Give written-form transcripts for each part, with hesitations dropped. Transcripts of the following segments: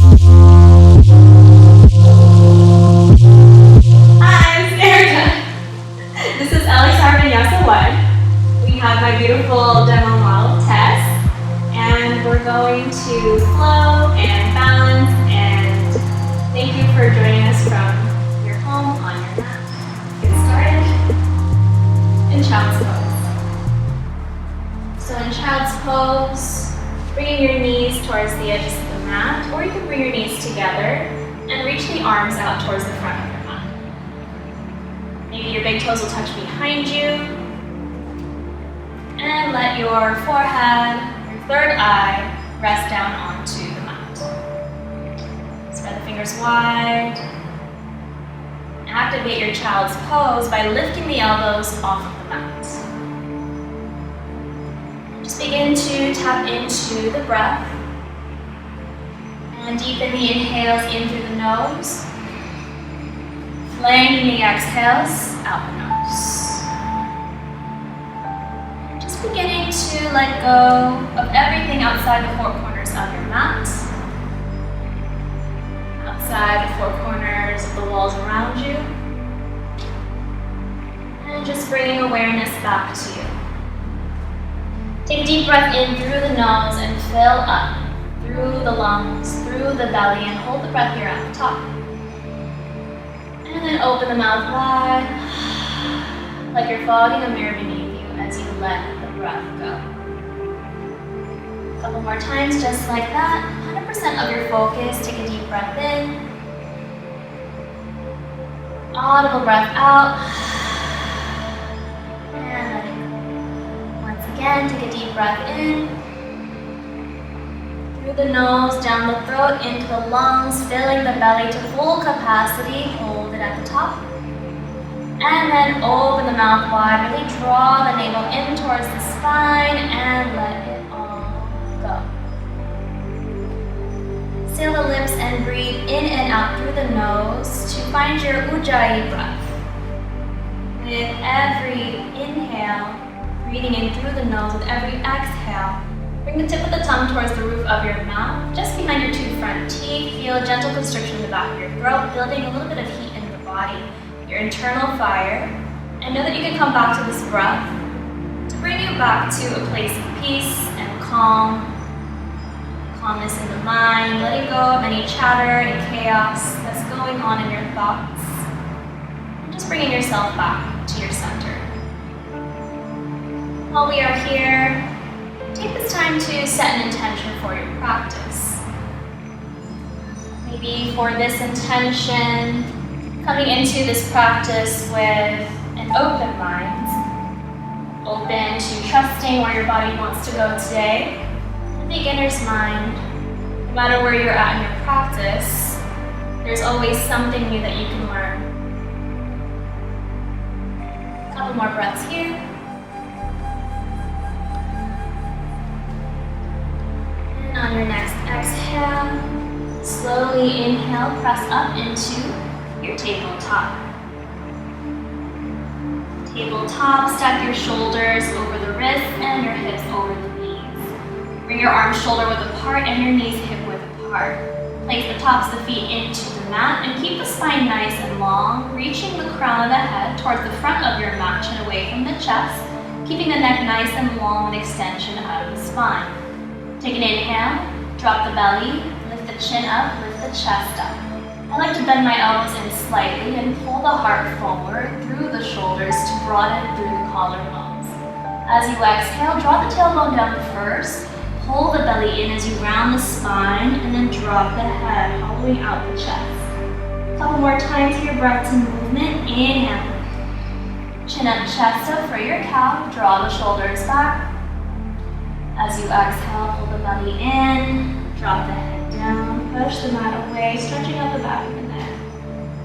Hi, it's Erica. This is Vinyasa 1. We have my beautiful demo model, Tess, and we're going to flow and balance, and thank you for joining us from your home on your mat. Get started in Child's Pose. So in Child's Pose, bringing your knees towards the edges of the mat, or you can bring your knees together and reach the arms out towards the front of your mat. Maybe your big toes will touch behind you. And let your forehead, your third eye, rest down onto the mat. Spread the fingers wide. Activate your child's pose by lifting the elbows off of the mat. Just begin to tap into the breath. And deepen the inhales in through the nose. Lengthening the exhales out the nose. Just beginning to let go of everything outside the four corners of your mat. Outside the four corners of the walls around you. And just bringing awareness back to you. Take a deep breath in through the nose and fill up. Through the lungs, through the belly, and hold the breath here at the top. And then open the mouth wide, like you're fogging a mirror beneath you as you let the breath go. A couple more times, just like that. 100% of your focus. Take a deep breath in. Audible breath out. And let it go. Once again, take a deep breath in. Through the nose, down the throat, into the lungs, filling the belly to full capacity. Hold it at the top. And then open the mouth wide. Really draw the navel in towards the spine and let it all go. Seal the lips and breathe in and out through the nose to find your Ujjayi breath. With every inhale, breathing in through the nose, with every exhale, bring the tip of the tongue towards the roof of your mouth, just behind your two front teeth. Feel a gentle constriction in the back of your throat, building a little bit of heat in the body, your internal fire. And know that you can come back to this breath to bring you back to a place of peace and calmness in the mind, letting go of any chatter and chaos that's going on in your thoughts, and just bringing yourself back to your center. While we are here, take this time to set an intention for your practice. Maybe for this intention, coming into this practice with an open mind, open to trusting where your body wants to go today. A beginner's mind, no matter where you're at in your practice, there's always something new that you can learn. A couple more breaths here. On your next exhale, slowly inhale, press up into your tabletop. Tabletop, stack your shoulders over the wrists and your hips over the knees. Bring your arms shoulder width apart and your knees hip width apart. Place the tops of the feet into the mat and keep the spine nice and long, reaching the crown of the head towards the front of your mat, chin away from the chest, keeping the neck nice and long with extension out of the spine. Take an inhale, drop the belly, lift the chin up, lift the chest up. I like to bend my elbows in slightly and pull the heart forward through the shoulders to broaden through the collarbones. As you exhale, draw the tailbone down first, pull the belly in as you round the spine, and then drop the head, hollowing out the chest. A couple more times here, breath to movement. Inhale. Chin up, chest up for your cow, draw the shoulders back. As you exhale, pull the belly in, drop the head down, push the mat away, stretching out the back of the neck.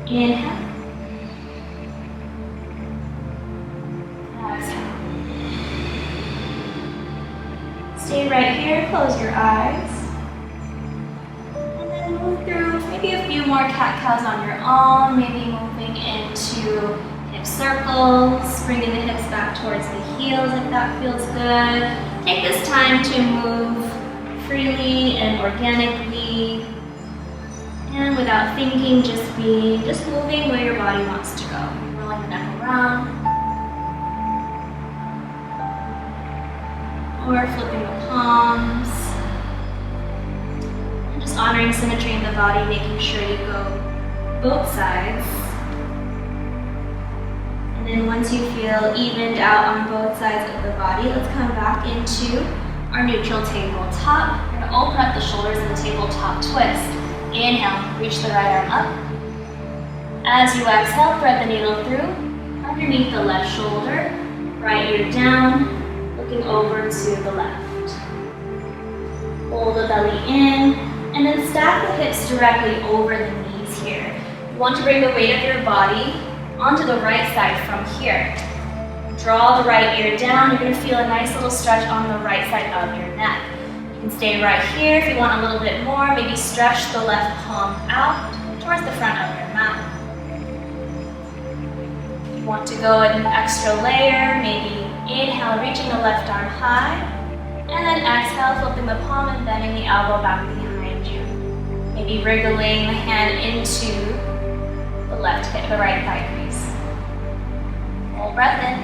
Inhale. Exhale. Stay right here, close your eyes. And then move through maybe a few more cat-cows on your own, maybe moving into hip circles, bringing the hips back towards the heels if that feels good. Take this time to move freely and organically without thinking, just moving where your body wants to go. Rolling the neck around. Or flipping the palms. And just honoring symmetry in the body, making sure you go both sides. And then once you feel evened out on both sides of the body, let's come back into our neutral tabletop. We're going to open up the shoulders in the tabletop twist. Inhale, reach the right arm up. As you exhale, thread the needle through, underneath the left shoulder, right ear down, looking over to the left. Hold the belly in, and then stack the hips directly over the knees here. You want to bring the weight of your body onto the right side from here. Draw the right ear down. You're going to feel a nice little stretch on the right side of your neck. You can stay right here if you want a little bit more. Maybe stretch the left palm out towards the front of your mat. If you want to go an extra layer, maybe inhale, reaching the left arm high, and then exhale, flipping the palm and bending the elbow back behind you. Maybe wriggling the hand into the left hip, the right thigh crease. Full breath in,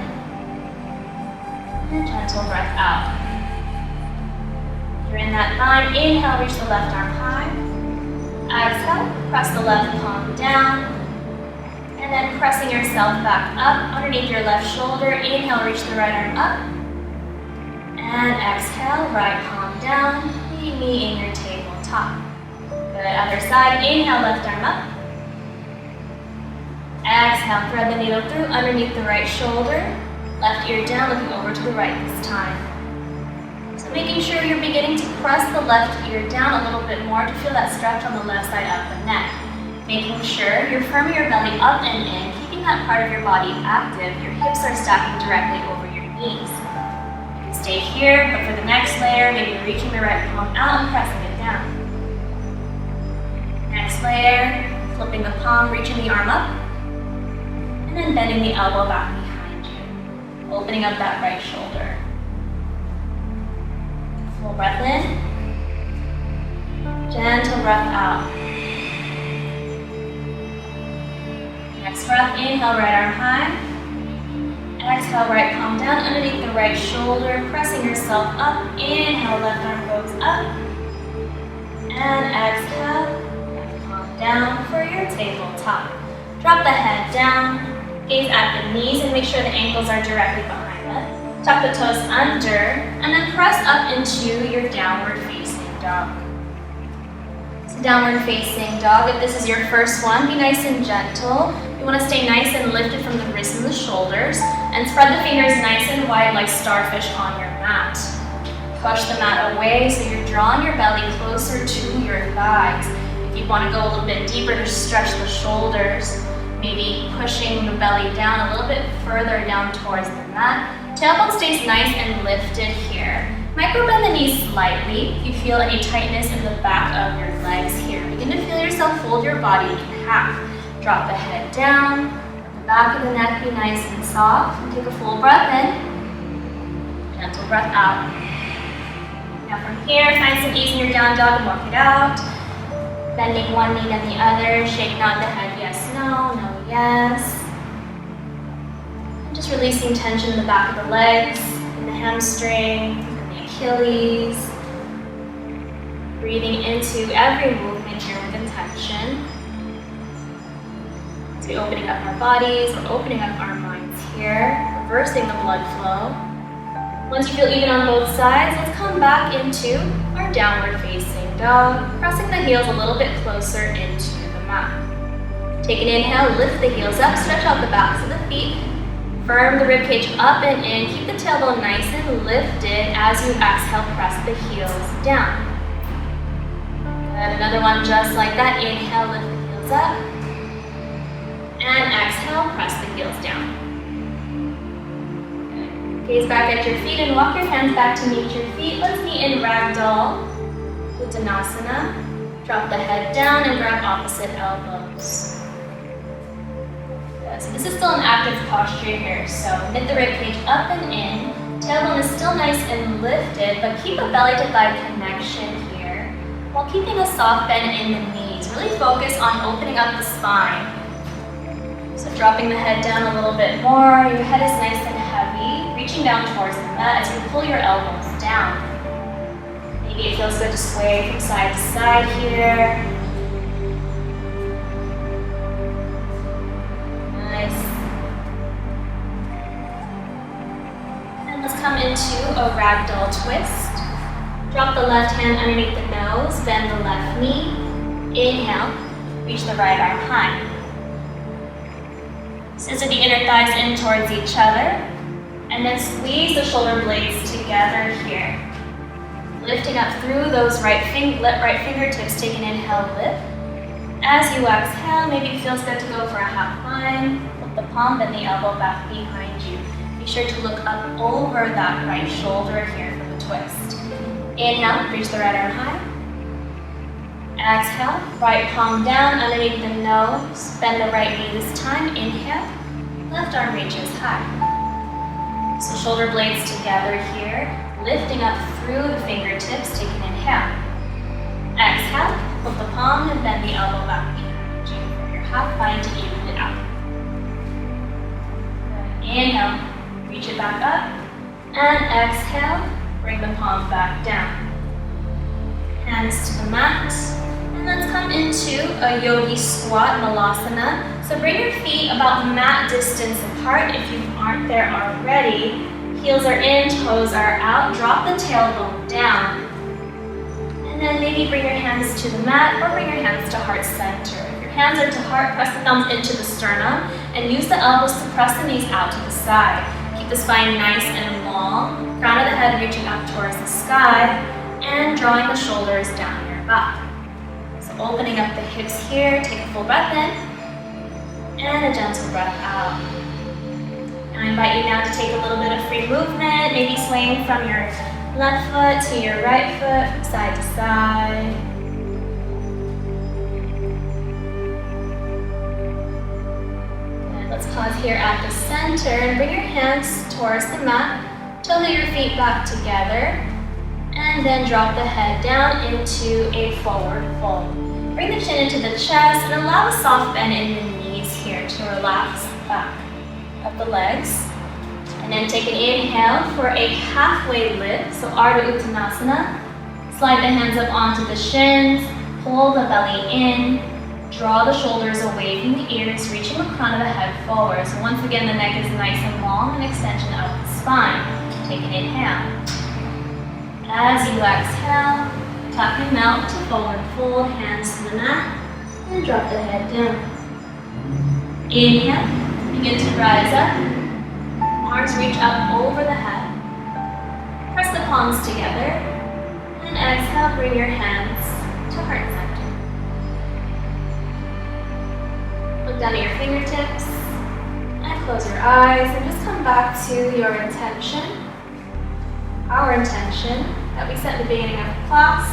and gentle breath out. You're in that bind. Inhale, reach the left arm high. Exhale, press the left palm down. And then pressing yourself back up underneath your left shoulder. Inhale, reach the right arm up. And exhale, right palm down. Meeting me in your tabletop. Good, other side. Inhale, left arm up. Exhale, thread the needle through underneath the right shoulder. Left ear down, looking over to the right this time. So making sure you're beginning to press the left ear down a little bit more to feel that stretch on the left side of the neck. Making sure you're firming your belly up and in, keeping that part of your body active. Your hips are stacking directly over your knees. You can stay here, but for the next layer, maybe reaching the right palm out and pressing it down. Next layer, flipping the palm, reaching the arm up, and then bending the elbow back behind you. Opening up that right shoulder. Full breath in. Gentle breath out. Next breath, inhale, right arm high. Exhale, right palm down underneath the right shoulder, pressing yourself up. Inhale, left arm goes up. And exhale, left palm down for your tabletop. Drop the head down, gaze at the knees, and make sure the ankles are directly behind them. Tuck the toes under, and then press up into your downward facing dog. So downward facing dog, if this is your first one, be nice and gentle. You want to stay nice and lifted from the wrists and the shoulders, and spread the fingers nice and wide like starfish on your mat. Push the mat away so you're drawing your belly closer to your thighs. If you want to go a little bit deeper, just stretch the shoulders. Maybe pushing the belly down a little bit further down towards the mat. Tailbone stays nice and lifted here. Micro bend the knees slightly if you feel any tightness in the back of your legs here. Begin to feel yourself fold your body in half. Drop the head down, the back of the neck be nice and soft. And take a full breath in, gentle breath out. Now from here, find some ease in your down dog and walk it out. Bending one knee and the other, shake nod the head, yes, no, no, yes. And just releasing tension in the back of the legs, in the hamstring, and the Achilles. Breathing into every movement here with intention. As we're opening up our bodies, we're opening up our minds here, reversing the blood flow. Once you feel even on both sides, let's come back into our downward facing dog, pressing the heels a little bit closer into the mat. Take an inhale, lift the heels up, stretch out the backs of the feet, firm the ribcage up and in, keep the tailbone nice and lifted. As you exhale, press the heels down. Good, another one just like that. Inhale, lift the heels up, and exhale, press the heels down. Gaze back at your feet and walk your hands back to meet your feet. Let's meet in Ragdoll, Uttanasana. Drop the head down and grab opposite elbows. Good. So this is still an active posture here. So knit the ribcage up and in. Tailbone is still nice and lifted, but keep a belly to thigh connection here while keeping a soft bend in the knees. knees. Really focus on opening up the spine. So dropping the head down a little bit more. Your head is nice and heavy. Reaching down towards the mat as you pull your elbows down. Maybe it feels good to sway from side to side here. Nice. And let's come into a ragdoll twist. Drop the left hand underneath the nose, bend the left knee. Inhale, reach the right arm high. Scissor the inner thighs in towards each other, and then squeeze the shoulder blades together here. Lifting up through those right fingertips, take an inhale, lift. As you exhale, maybe it feels good to go for a half climb. Flip the palm, bend the elbow back behind you. Be sure to look up over that right shoulder here for the twist. Inhale, reach the right arm high. Exhale, right palm down underneath the nose. Bend the right knee this time. Inhale, left arm reaches high. So shoulder blades together here. Lifting up through the fingertips, take an inhale. Exhale, flip the palm and bend the elbow back behind you. For your half, find to even it out. Inhale, reach it back up. And exhale, bring the palm back down. Hands to the mat. And let's come into a yogi squat, malasana. So bring your feet about mat distance apart if you aren't there already. Heels are in, toes are out. Drop the tailbone down. And then maybe bring your hands to the mat or bring your hands to heart center. If your hands are to heart, press the thumbs into the sternum and use the elbows to press the knees out to the side. Keep the spine nice and long. Crown of the head reaching up towards the sky and drawing the shoulders down your back. So opening up the hips here, take a full breath in and a gentle breath out. And I invite you now to take a little bit of free movement, maybe swaying from your left foot to your right foot, from side to side. And let's pause here at the center and bring your hands towards the mat. Toe your feet back together. And then drop the head down into a forward fold. Bring the chin into the chest and allow a soft bend in the knees here to relax the back of the legs. And then take an inhale for a halfway lift, so Ardha Uttanasana. Slide the hands up onto the shins, pull the belly in, draw the shoulders away from the ears, reaching the crown of the head forward. So once again, the neck is nice and long, an extension of the spine. Take an inhale. As you exhale, tuck and melt to forward fold, hands to the mat, and drop the head down. Inhale, begin to rise up. Arms reach up over the head. Press the palms together. And exhale, bring your hands to heart center. Look down at your fingertips and close your eyes and just come back to your intention. Our intention that we set at the beginning of the class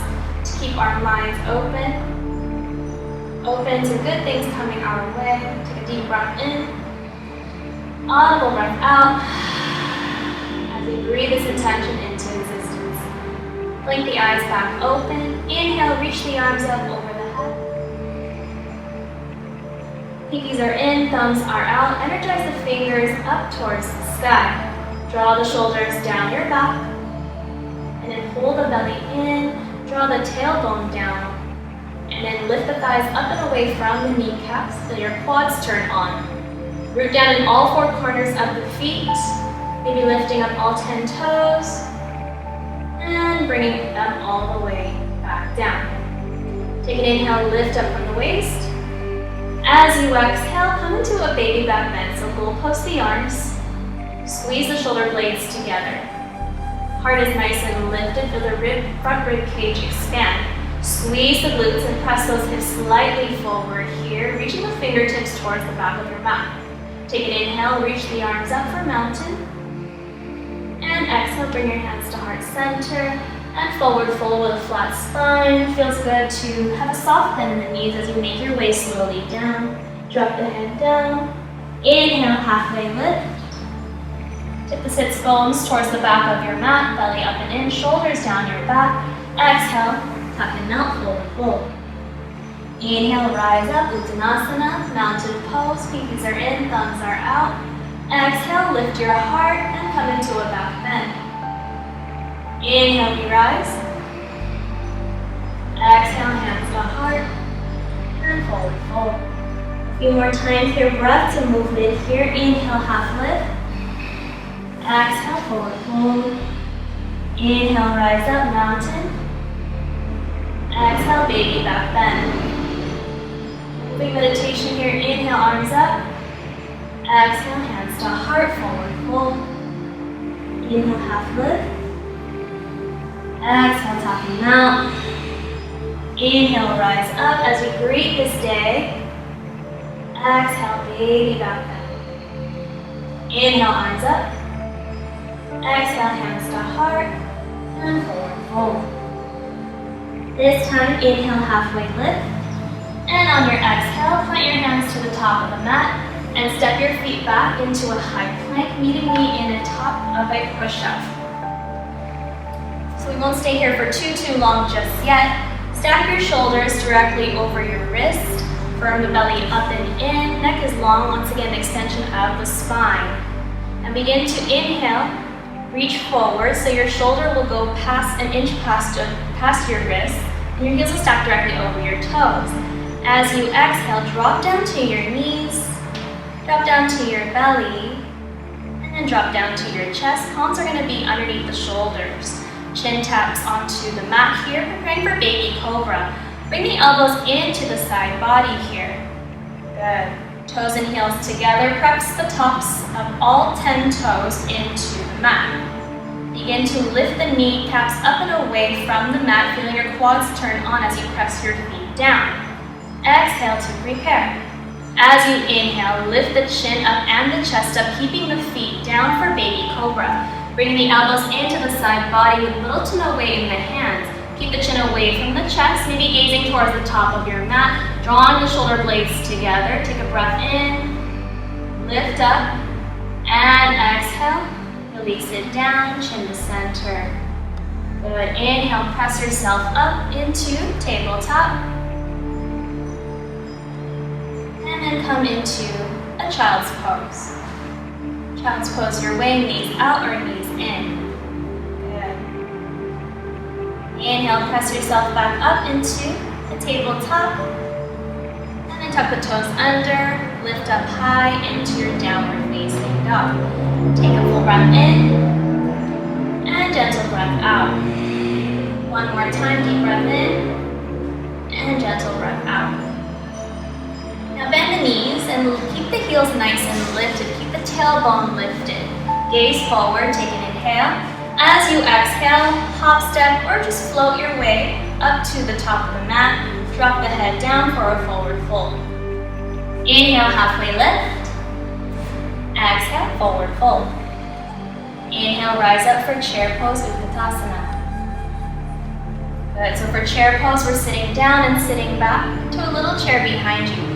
to keep our minds open to good things coming our way. Take a deep breath in. Audible breath out as we breathe this intention into existence. Blink the eyes back open. Inhale, reach the arms up over the head. Pinkies are in, thumbs are out. Energize the fingers up towards the sky. Draw the shoulders down your back. And then pull the belly in. Draw the tailbone down. And then lift the thighs up and away from the kneecaps so your quads turn on. Root down in all four corners of the feet, maybe lifting up all 10 toes, and bringing them all the way back down. Take an inhale, lift up from the waist. As you exhale, come into a baby back bend, so goal post the arms, squeeze the shoulder blades together. Heart is nice and lifted, feel the front rib cage expand. Squeeze the glutes and press those hips slightly forward here, reaching the fingertips towards the back of your mat. Take an inhale, reach the arms up for mountain. And exhale, bring your hands to heart center. And forward fold with a flat spine. Feels good to have a soft bend in the knees as you make your way slowly down. Drop the head down. Inhale, halfway lift. Tip the sits bones towards the back of your mat. Belly up and in, shoulders down your back. Exhale, tuck and melt, forward fold. Inhale, rise up, Uttanasana, mountain pose, pinkies are in, thumbs are out. Exhale, lift your heart and come into a back bend. Inhale, we rise. Exhale, hands to heart, and forward fold. A few more times here, breath to movement here. Inhale, half lift. Exhale, forward fold. Inhale, rise up, mountain. Exhale, baby back bend. Moving meditation here. Inhale, arms up. Exhale, hands to heart, forward fold. Inhale, half lift. Exhale, tapping out. Inhale, rise up as we greet this day. Exhale, baby back bend. Inhale, arms up. Exhale, hands to heart, and forward fold. This time, inhale, halfway lift. And on your exhale, plant your hands to the top of the mat and step your feet back into a high plank, meeting me in a top of a push-up. So we won't stay here for too long just yet. Stack your shoulders directly over your wrist. Firm the belly up and in. Neck is long. Once again, extension of the spine. And begin to inhale. Reach forward so your shoulder will go past an inch past your wrist. And your heels will stack directly over your toes. As you exhale, drop down to your knees. Drop down to your belly. And then drop down to your chest. Palms are going to be underneath the shoulders. Chin taps onto the mat here, preparing for baby cobra. Bring the elbows into the side body here. Good. Toes and heels together. Press the tops of all 10 toes into the mat. Begin to lift the kneecaps up and away from the mat, feeling your quads turn on as you press your feet down. Exhale to prepare. As you inhale, lift the chin up and the chest up, keeping the feet down for baby cobra. Bring the elbows into the side body with little to no weight in the hands. Keep the chin away from the chest, maybe gazing towards the top of your mat. Drawing the shoulder blades together. Take a breath in. Lift up. And exhale. Release it down, chin to center. Good. Inhale, press yourself up into tabletop. And then come into a child's pose. Child's pose, your way, knees out or knees in. Good. Inhale, press yourself back up into the tabletop. And then tuck the toes under, lift up high into your downward facing dog. Take a full breath in, and gentle breath out. One more time, deep breath in, and gentle breath out. Now bend the knees and keep the heels nice and lifted. Keep the tailbone lifted. Gaze forward, take an inhale. As you exhale, hop, step, or just float your way up to the top of the mat. Drop the head down for a forward fold. Inhale, halfway lift. Exhale, forward fold. Inhale, rise up for chair pose, Uttanasana. Good, so for chair pose, we're sitting down and sitting back to a little chair behind you.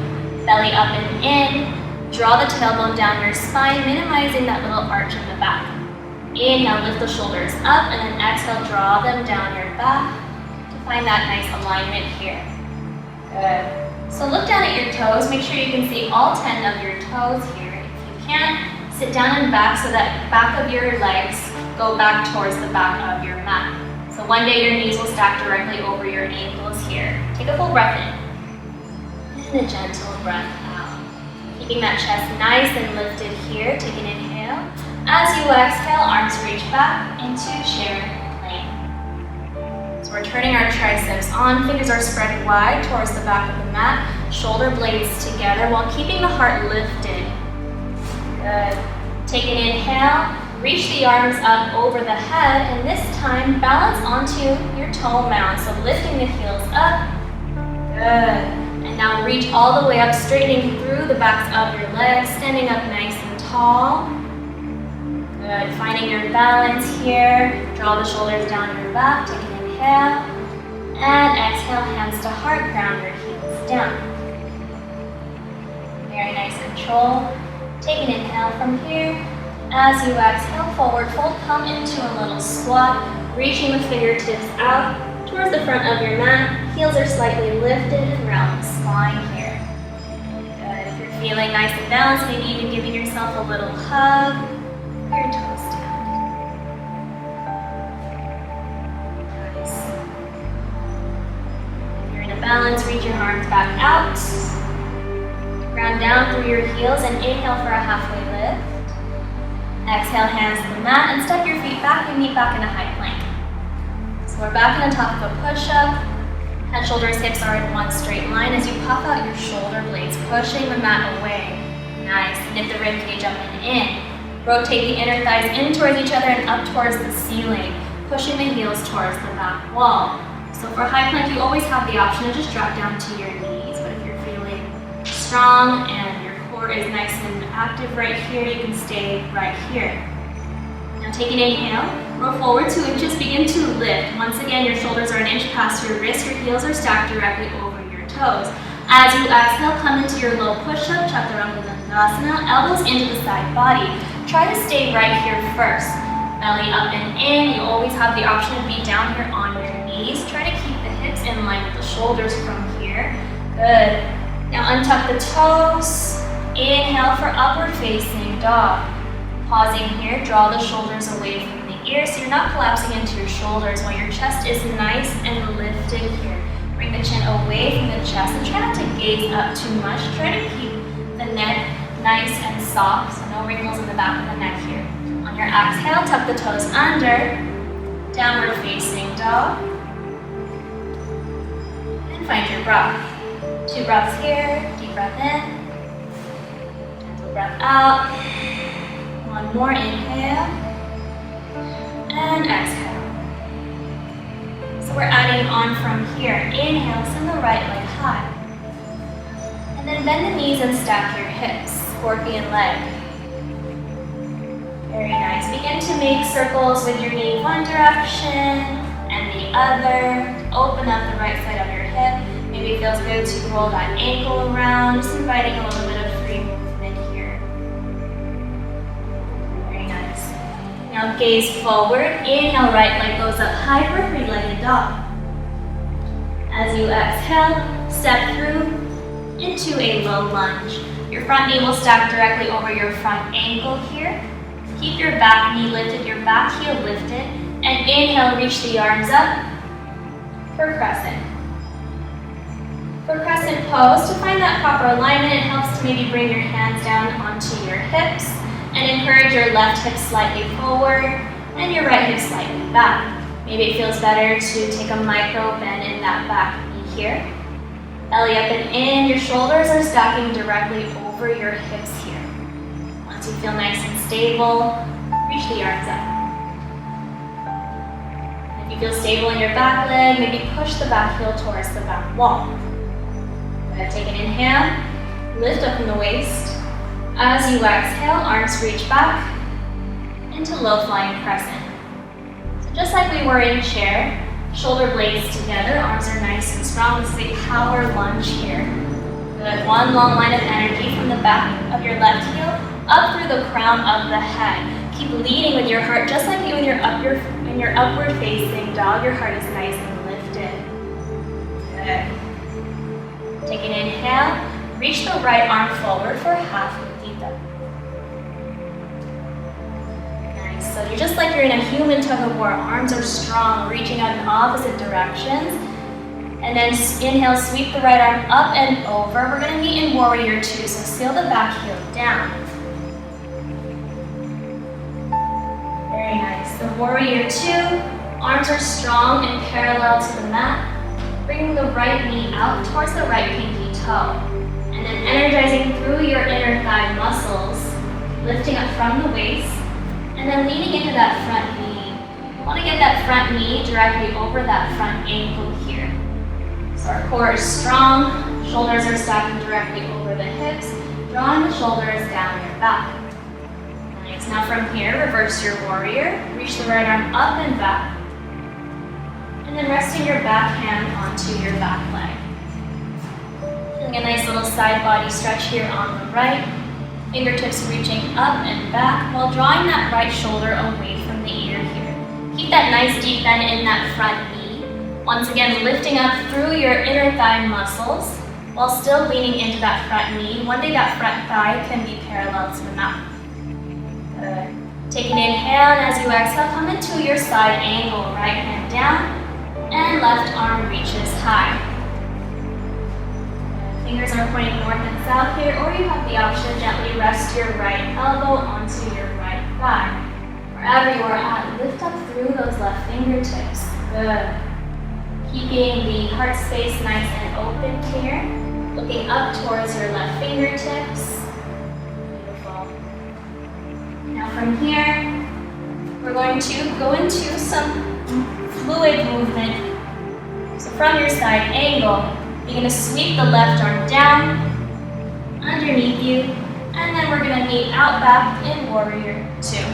Belly up and in. Draw the tailbone down your spine, minimizing that little arch in the back. Inhale, lift the shoulders up, and then exhale, draw them down your back to find that nice alignment here. Good. So look down at your toes. Make sure you can see all 10 of your toes here. If you can't, sit down and back so that back of your legs go back towards the back of your mat. So one day your knees will stack directly over your ankles here. Take a full breath in. And a gentle breath out. Keeping that chest nice and lifted here. Take an inhale. As you exhale, arms reach back into chair plank. So we're turning our triceps on. Fingers are spread wide towards the back of the mat. Shoulder blades together while keeping the heart lifted. Good. Take an inhale. Reach the arms up over the head, and this time balance onto your toe mound. So lifting the heels up. Good. And now reach all the way up, straightening through the backs of your legs, standing up nice and tall. Good. Finding your balance here. Draw the shoulders down your back. Take an inhale. And exhale, hands to heart. Ground your heels down. Very nice control. Take an inhale from here. As you exhale, forward fold, come into a little squat, reaching the fingertips out towards the front of your mat. Heels are slightly lifted and round the spine here. Good. If you're feeling nice and balanced, maybe even giving yourself a little hug. Put your toes down. Nice. If you're in a balance, reach your arms back out. Ground down through your heels and inhale for a halfway lift. Exhale, hands to the mat and step your feet back and meet back in a high plank. So we're back on the top of a push-up. Head, shoulders, hips are in one straight line as you pop out your shoulder blades, pushing the mat away. Nice. Lift the rib cage up and in. Rotate the inner thighs in towards each other and up towards the ceiling, pushing the heels towards the back wall. So for high plank, you always have the option to just drop down to your knees, but if you're feeling strong and your core is nice and active right here, you can stay right here. Now take an inhale, roll forward 2 inches, begin to lift. Once again, your shoulders are an inch past your wrists, your heels are stacked directly over your toes. As you exhale, come into your low push-up, chaturanga dandasana, elbows into the side body. Try to stay right here first. Belly up and in, you always have the option to be down here on your knees. Try to keep the hips in line with the shoulders from here. Good. Now untuck the toes. Inhale for upward facing dog. Pausing here, draw the shoulders away from the ears so you're not collapsing into your shoulders while your chest is nice and lifted here. Bring the chin away from the chest and try not to gaze up too much. Try to keep the neck nice and soft, so no wrinkles in the back of the neck here. On your exhale, tuck the toes under, downward facing dog, and find your breath. 2 breaths here, deep breath in, gentle breath out. 1 more, inhale, and exhale. So we're adding on from here. Inhale, send the right leg high. And then bend the knees and stack your hips, scorpion leg. Very nice. Begin to make circles with your knee one direction and the other. Open up the right side of your hip. Maybe it feels good to roll that ankle around, just inviting a little bit of free movement here. Very nice. Now gaze forward. Inhale, right leg goes up high for a 3-legged dog. As you exhale, step through into a low lunge. Your front knee will stack directly over your front ankle here. Keep your back knee lifted, your back heel lifted, and inhale, reach the arms up for crescent. For crescent pose, to find that proper alignment, it helps to maybe bring your hands down onto your hips and encourage your left hip slightly forward and your right hip slightly back. Maybe it feels better to take a micro bend in that back knee here. Belly up and in, your shoulders are stacking directly over your hips here. Once you feel nice and stable, reach the arms up. If you feel stable in your back leg, maybe push the back heel towards the back wall. Good. Take an inhale, lift up from the waist. As you exhale, arms reach back into low flying crescent. So just like we were in chair, shoulder blades together, arms are nice and strong. This is a power lunge here. Good. 1 long line of energy from the back of your left heel up through the crown of the head. Keep leading with your heart, just like when you're upward facing dog, your heart is nice and lifted. Good. Take an inhale, reach the right arm forward for half mudita. Nice. So you're just like you're in a human tug of war. Arms are strong, reaching out in opposite directions. And then inhale, sweep the right arm up and over. We're going to meet in warrior 2, so seal the back heel down. Very nice. The warrior 2, arms are strong and parallel to the mat. Bring the right knee out towards the right pinky toe. And then energizing through your inner thigh muscles, lifting up from the waist, and then leaning into that front knee. You want to get that front knee directly over that front ankle here. So our core is strong, shoulders are stacking directly over the hips, drawing the shoulders down your back. Nice. Now from here, reverse your warrior, reach the right arm up and back, and then resting your back hand onto your back leg. Feeling a nice little side body stretch here on the right, fingertips reaching up and back while drawing that right shoulder away from the ear here. Keep that nice deep bend in that front knee. Once again, lifting up through your inner thigh muscles while still leaning into that front knee. One day that front thigh can be parallel to the mat. Good. Take an inhale, and as you exhale, come into your side angle. Right hand down, and left arm reaches high. Fingers are pointing north and south here, or you have the option to gently rest your right elbow onto your right thigh. Wherever you are at, lift up through those left fingertips. Good. Keeping the heart space nice and open here. Looking up towards your left fingertips. Beautiful. Now from here, we're going to go into some fluid movement. So from your side angle, you're going to sweep the left arm down, underneath you, and then we're going to meet out back in warrior two.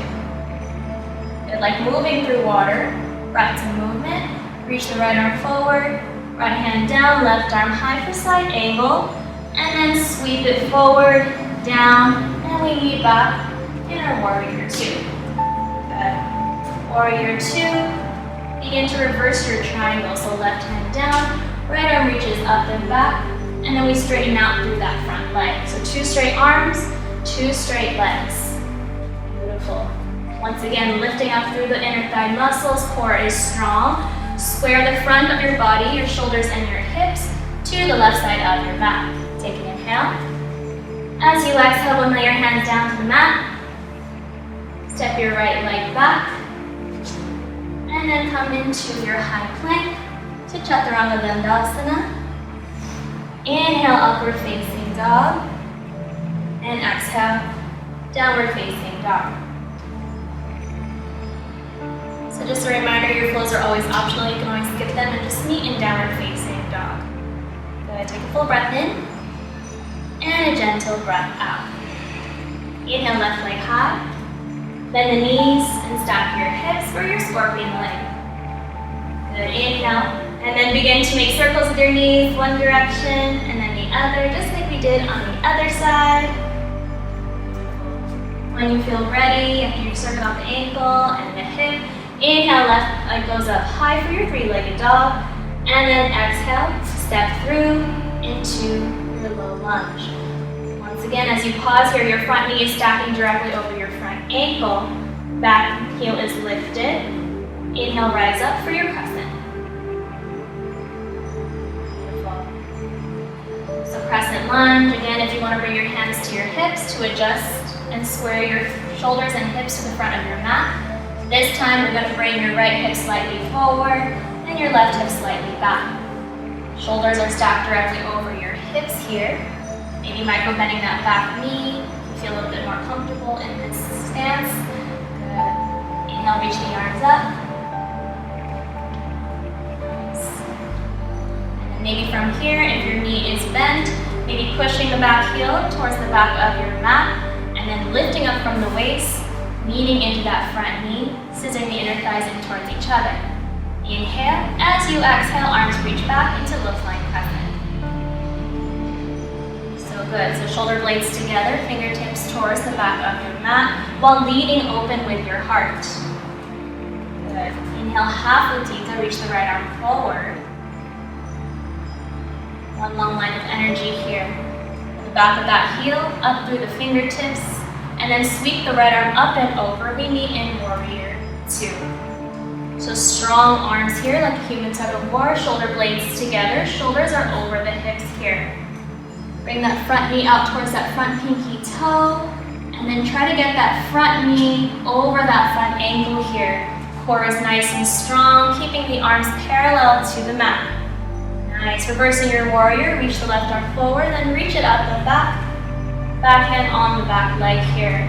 Good, like moving through water, breath to movement. Reach the right arm forward, right hand down, left arm high for side angle, and then sweep it forward, down, and we meet back in our warrior two. Good. Warrior two, begin to reverse your triangle, so left hand down, right arm reaches up and back, and then we straighten out through that front leg. So 2 straight arms, 2 straight legs. Beautiful. Once again, lifting up through the inner thigh muscles, core is strong. Square the front of your body, your shoulders and your hips to the left side of your mat. Take an inhale. As you exhale, we'll lay your hands down to the mat. Step your right leg back. And then come into your high plank to Chaturanga Dandasana. Inhale, upward facing dog. And exhale, downward facing dog. So just a reminder, your flows are always optional. You can always skip them and just meet in downward facing dog. Good, take a full breath in and a gentle breath out. Inhale, left leg high. Bend the knees and stack your hips for your scorpion leg. Good, inhale. And then begin to make circles with your knees, one direction and then the other, just like we did on the other side. When you feel ready, after you've circled out the ankle and the hip, inhale, left leg goes up high for your 3-legged dog, and then exhale, step through into your low lunge. Once again, as you pause here, your front knee is stacking directly over your front ankle, back heel is lifted. Inhale, rise up for your crescent. Beautiful. So crescent lunge, again, if you want to bring your hands to your hips to adjust and square your shoulders and hips to the front of your mat. This time, we're going to bring your right hip slightly forward and your left hip slightly back. Shoulders are stacked directly over your hips here. Maybe micro bending that back knee. You feel a little bit more comfortable in this stance. Good. Inhale, reach the arms up. Nice. And then maybe from here, if your knee is bent, maybe pushing the back heel towards the back of your mat, and then lifting up from the waist, meeting into that front knee, scissoring the inner thighs in towards each other. Inhale. As you exhale, arms reach back into low flying crescent. So good. So shoulder blades together, fingertips towards the back of your mat, while leading open with your heart. Good. Inhale, half Utthita, reach the right arm forward. One long line of energy here. The back of that heel, up through the fingertips, and then sweep the right arm up and over. We meet in warrior two. So strong arms here, like a human tug of war, shoulder blades together, shoulders are over the hips here. Bring that front knee out towards that front pinky toe, and then try to get that front knee over that front ankle here. Core is nice and strong, keeping the arms parallel to the mat. Nice, reversing your warrior, reach the left arm forward, then reach it up and back. Backhand on the back leg here.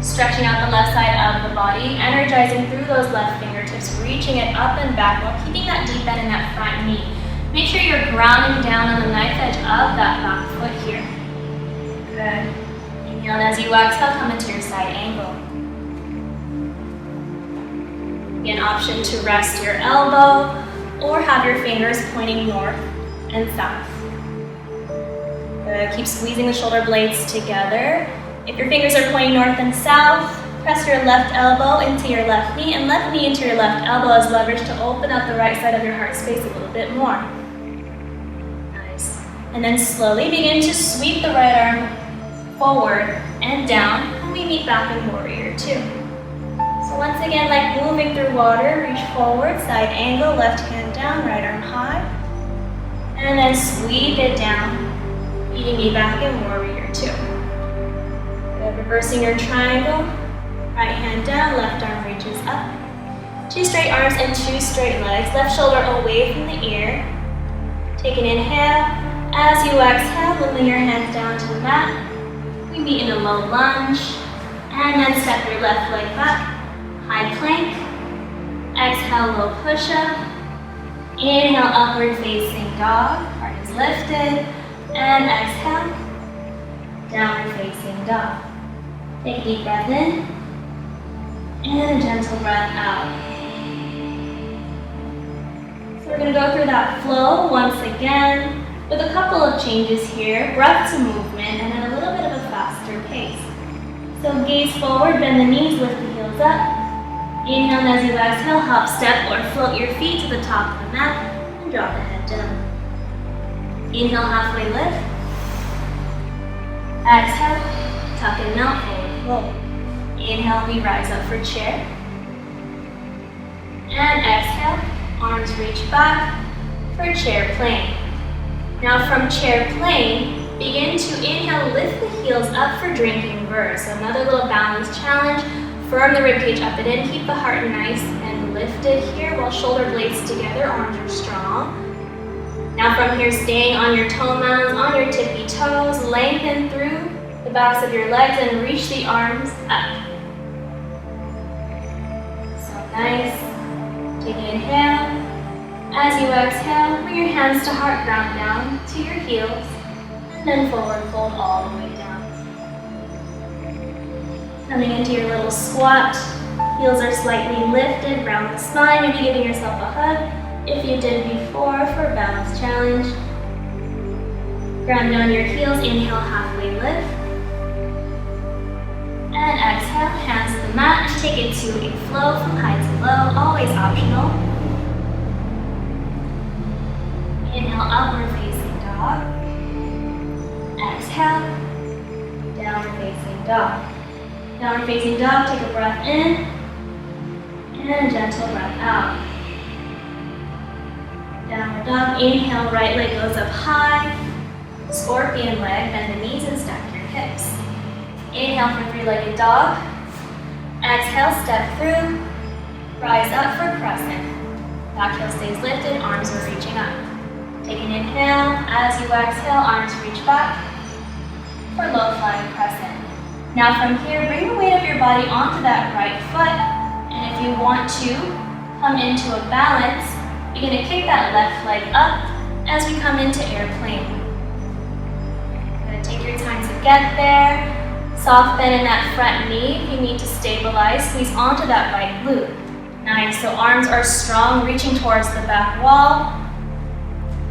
Stretching out the left side of the body, energizing through those left fingertips, reaching it up and back while keeping that deep bend in that front knee. Make sure you're grounding down on the knife edge of that back foot here. Good. Inhale, and as you exhale, come into your side angle. Again, option to rest your elbow or have your fingers pointing north and south. Good. Keep squeezing the shoulder blades together. If your fingers are pointing north and south, Press your left elbow into your left knee and left knee into your left elbow as leverage to open up the right side of your heart space a little bit more. Nice. And then slowly begin to sweep the right arm forward and down, and we meet back in warrior two. So once again, like moving through water, reach forward, side angle, left hand down, right arm high, and then sweep it down, meeting me back in warrior two. Good. Reversing your triangle, right hand down, left arm reaches up. Two straight arms and two straight legs, left shoulder away from the ear. Take an inhale. As you exhale, lifting your hands down to the mat. We meet in a low lunge, and then step your left leg back. High plank. Exhale, low push-up. Inhale, upward facing dog. Heart is lifted. And exhale, downward facing dog. Take a deep breath in. And a gentle breath out. So we're going to go through that flow once again with a couple of changes here. Breath to movement and then a little bit of a faster pace. So gaze forward, bend the knees, lift the heels up. Inhale, and as you exhale, hop, step, or float your feet to the top of the mat and drop the head down. Inhale, halfway lift. Exhale, tuck and melt, forward fold. Inhale, we rise up for chair. And exhale, arms reach back for chair plane. Now from chair plane, begin to inhale, lift the heels up for drinking bird. So another little balance challenge. Firm the ribcage up and in, keep the heart nice and lifted here while shoulder blades together, arms are strong. Now from here, staying on your toe mounds, on your tippy toes, lengthen through the backs of your legs and reach the arms up. So nice. Take an inhale. As you exhale, bring your hands to heart, ground down to your heels, and then forward fold all the way down. Coming into your little squat, heels are slightly lifted, round the spine, maybe giving yourself a hug if you did before for a balance challenge. Ground down your heels, inhale, halfway lift. And exhale, hands to the mat, and take it to a flow from high to low, always optional. Inhale, upward facing dog. Exhale, downward facing dog. Downward facing dog, take a breath in, and a gentle breath out. Downward dog, inhale, right leg goes up high. Scorpion leg, bend the knees and stack your hips. Inhale for three-legged dog. Exhale, step through. Rise up for crescent. Back heel stays lifted, arms are reaching up. Take an inhale. As you exhale, arms reach back for low flying crescent. Now from here, bring the weight of your body onto that right foot. And if you want to come into a balance, you're going to kick that left leg up as we come into airplane. You're going to take your time to get there. Soft bend in that front knee. If you need to stabilize, squeeze onto that right glute. Nice, so arms are strong, reaching towards the back wall.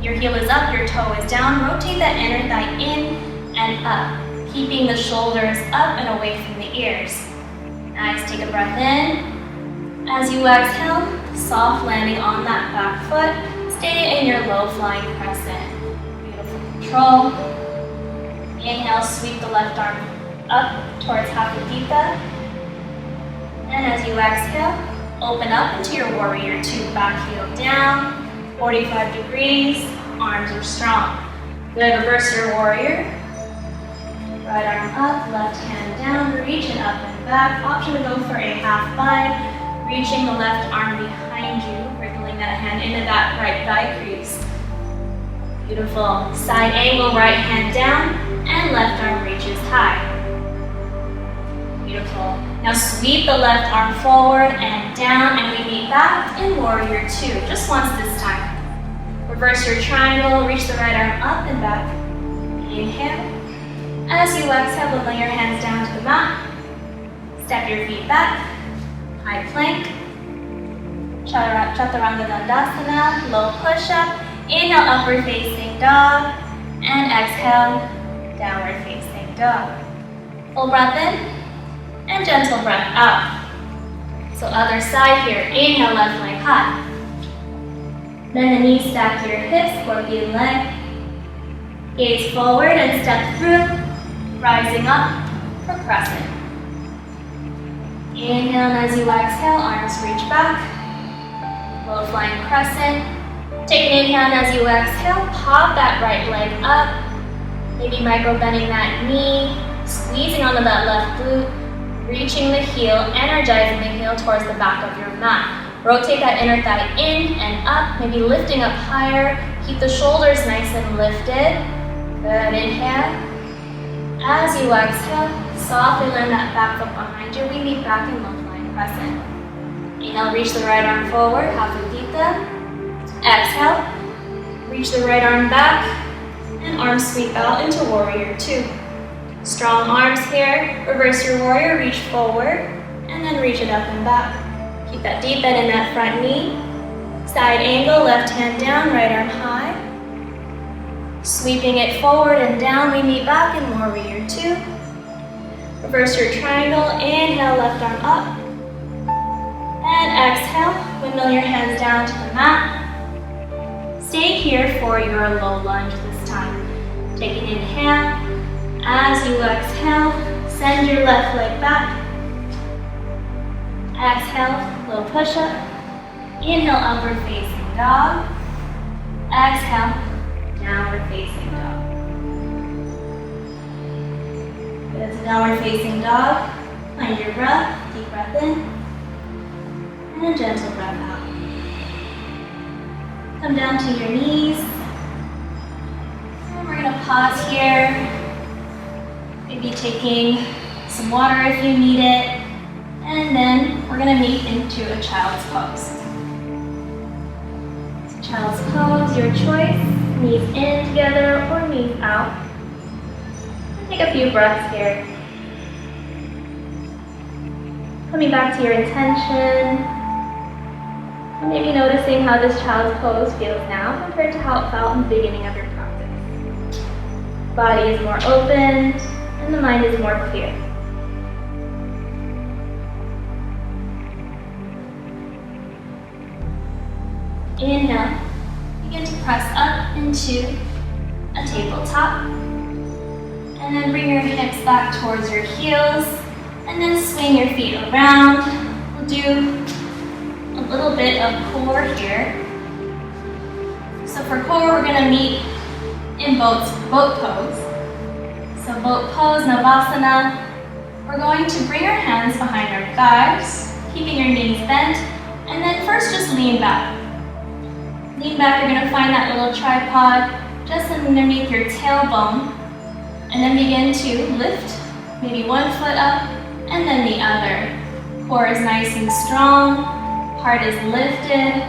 Your heel is up, your toe is down. Rotate that inner thigh in and up, keeping the shoulders up and away from the ears. Nice, take a breath in. As you exhale, soft landing on that back foot. Stay in your low flying crescent. Beautiful control. Inhale, sweep the left arm up towards Hatha. And as you exhale, open up into your warrior two, back heel down, 45 degrees, arms are strong. Good, reverse your warrior. Right arm up, left hand down, reaching up and back. Option to go for a half bind, reaching the left arm behind you, wriggling that hand into that right thigh crease. Beautiful. Side angle, right hand down, and left arm reaches high. Beautiful. Now sweep the left arm forward and down, and we meet back in warrior two. Just once this time. Reverse your triangle, reach the right arm up and back. Inhale. As you exhale, lay your hands down to the mat. Step your feet back. High plank. Chaturanga Dandasana, low push-up. Inhale, upward facing dog. And exhale, downward facing dog. Full breath in. and gentle breath out. So other side here, inhale, left leg high. Bend the knees, stack your hips, scorpion leg. Gaze forward and step through, rising up for crescent. Inhale, and as you exhale, arms reach back. Low flying crescent. Take an inhale, and as you exhale, pop that right leg up. Maybe micro bending that knee, squeezing onto that left glute, reaching the heel, energizing the heel towards the back of your mat. Rotate that inner thigh in and up, maybe lifting up higher. Keep the shoulders nice and lifted. Good, inhale. As you exhale, softly land that back foot behind you. We meet back in low flying crescent. Inhale, reach the right arm forward, half a pita. Exhale, reach the right arm back, and arms sweep out into warrior two. Strong arms here, reverse your warrior, reach forward, and then reach it up and back. Keep that deep bend in that front knee. Side angle, left hand down, right arm high. Sweeping it forward and down, we meet back in warrior two. Reverse your triangle, inhale, left arm up. And exhale, windmill your hands down to the mat. Stay here for your low lunge this time. Take an inhale. As you exhale, send your left leg back. Exhale, little push-up. Inhale, upward facing dog. Exhale, downward facing dog. Good, so downward facing dog. Find your breath, deep breath in, and gentle breath out. Come down to your knees. And we're gonna pause here. Maybe taking some water if you need it. And then we're gonna meet into a child's pose. So child's pose, your choice. Knees in together or knees out. And take a few breaths here. Coming back to your intention. And maybe noticing how this child's pose feels now compared to how it felt in the beginning of your practice. Body is more open and the mind is more clear. Inhale, begin to press up into a tabletop. And then bring your hips back towards your heels. And then swing your feet around. We'll do a little bit of core here. So for core, we're gonna meet in boat pose. So boat pose, Navasana. We're going to bring our hands behind our thighs, keeping your knees bent. And then first just lean back. Lean back, you're gonna find that little tripod just underneath your tailbone. And then begin to lift, maybe one foot up and then the other. Core is nice and strong, heart is lifted,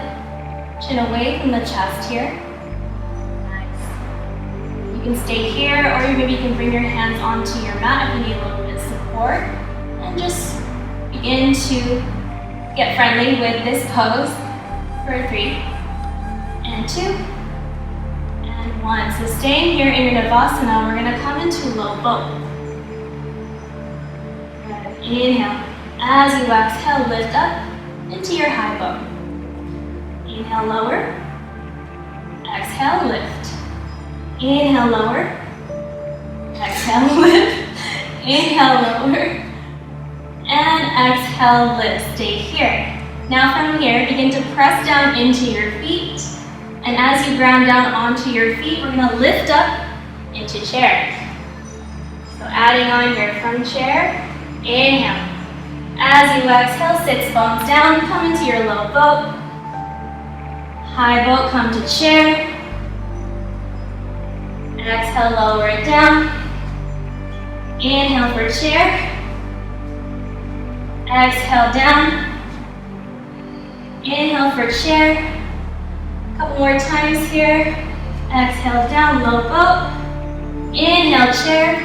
chin away from the chest here. Nice. You can stay here or maybe you can bring your hands onto your mat if you need a little bit of support. And just begin to get friendly with this pose for 3 and 2 and 1. So staying here in your Navasana, we're gonna come into low boat. Good. Inhale. As you exhale, lift up into your high boat. Inhale, lower. Exhale, lift. Inhale, lower. Exhale, lift. Inhale, lower. And exhale, lift. Stay here. Now from here, begin to press down into your feet. And as you ground down onto your feet, we're gonna lift up into chair. So adding on your front chair, inhale. As you exhale, sits bones down, come into your low boat. High boat, come to chair. Exhale, lower it down. Inhale for chair. Exhale, down. Inhale for chair. Couple more times here. Exhale, down, low boat. Inhale, chair.